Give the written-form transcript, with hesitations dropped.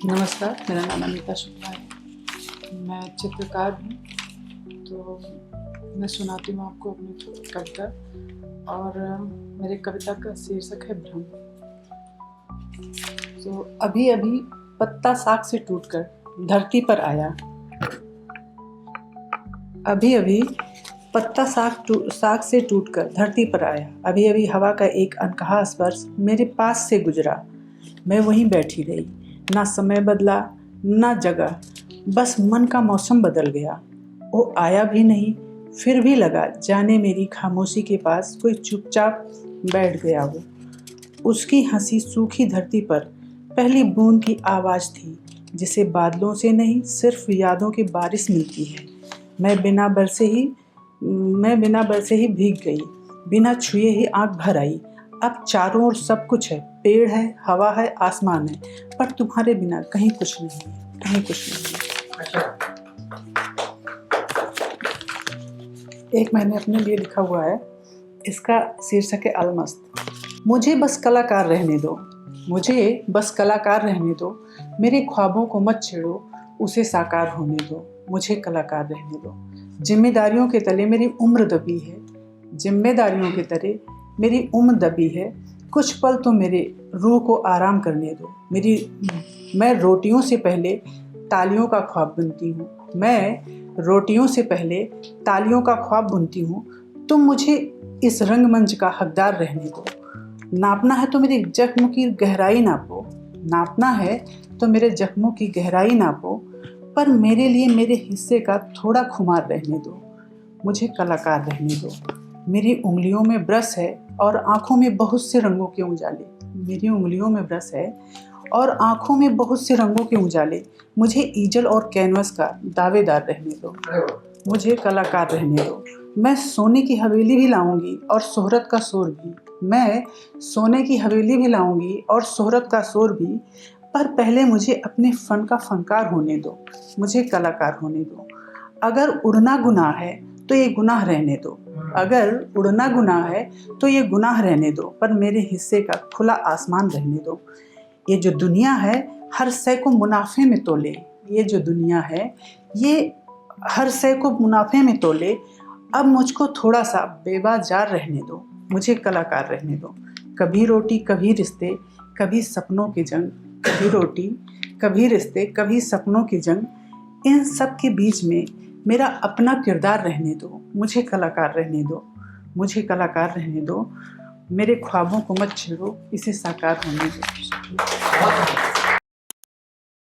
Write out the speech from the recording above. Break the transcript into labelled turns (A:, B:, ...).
A: नमस्कार, मेरा नाम अमिता शुक्ला है। मैं चित्रकार हूँ। तो मैं सुनाती हूँ आपको अपनी कविता। और मेरी कविता का शीर्षक है भ्रम। तो अभी अभी पत्ता साग से टूटकर धरती पर आया। अभी अभी पत्ता साग से टूटकर धरती पर आया। अभी अभी हवा का एक अनकहा स्पर्श मेरे पास से गुजरा। मैं वहीं बैठी रही। ना समय बदला, ना जगह, बस मन का मौसम बदल गया। वो आया भी नहीं, फिर भी लगा जाने मेरी खामोशी के पास कोई चुपचाप बैठ गया। वो उसकी हंसी सूखी धरती पर पहली बूंद की आवाज़ थी, जिसे बादलों से नहीं सिर्फ यादों की बारिश मिलती है। मैं बिना बरसे ही भीग गई, बिना छुए ही आंख भर आई। अब चारों ओर सब कुछ है, पेड़ है, हवा है, आसमान है, पर तुम्हारे बिना कहीं कुछ नहीं है, कहीं कुछ नहीं है। एक मैंने अपने लिए लिखा हुआ है, इसका शीर्षक है अलमस्त। मुझे बस कलाकार रहने दो, मुझे बस कलाकार रहने दो। मेरे ख्वाबों को मत छेड़ो, उसे साकार होने दो। मुझे कलाकार रहने दो। जिम्मेदारियों के तले मेरी उम्र दबी है, जिम्मेदारियों के तले मेरी उम्र दबी है। कुछ पल तो मेरे रूह को आराम करने दो। मैं रोटियों से पहले तालियों का ख्वाब बुनती हूँ। मैं रोटियों से पहले तालियों का ख्वाब बुनती हूँ। तुम मुझे इस रंगमंच का हकदार रहने दो। नापना है तो मेरे जख्म की गहराई नापो, नापना है तो मेरे जख्मों की गहराई नापो, पर मेरे लिए मेरे हिस्से का थोड़ा खुमार रहने दो। मुझे कलाकार रहने दो। मेरी उंगलियों में ब्रश है और आँखों में बहुत से रंगों के उजाले। मेरी उंगलियों में ब्रश है और आँखों में बहुत से रंगों के उजाले। मुझे ईजल और कैनवस का दावेदार रहने दो। मुझे कलाकार रहने दो। मैं सोने की हवेली भी लाऊंगी और शोहरत का शोर भी। मैं सोने की हवेली भी लाऊंगी और शोहरत का शोर भी, पर पहले मुझे अपने फन का फनकार होने दो। मुझे कलाकार होने दो। अगर उड़ना गुनाह है तो ये गुनाह रहने दो। अगर उड़ना गुनाह है तो ये गुनाह रहने दो, पर मेरे हिस्से का खुला आसमान रहने दो। ये जो दुनिया है हर शय को मुनाफे में तोले। ये जो दुनिया है ये हर शय को मुनाफे में तोले। अब मुझको थोड़ा सा बेबाजार रहने दो। मुझे कलाकार रहने दो। कभी रोटी कभी रिश्ते, कभी सपनों की जंग। कभी रोटी कभी रिश्ते, कभी सपनों की जंग। इन सब के बीच में मेरा अपना किरदार रहने दो। मुझे कलाकार रहने दो। मुझे कलाकार रहने दो। मेरे ख्वाबों को मत छेड़ो, इसे साकार होने दो।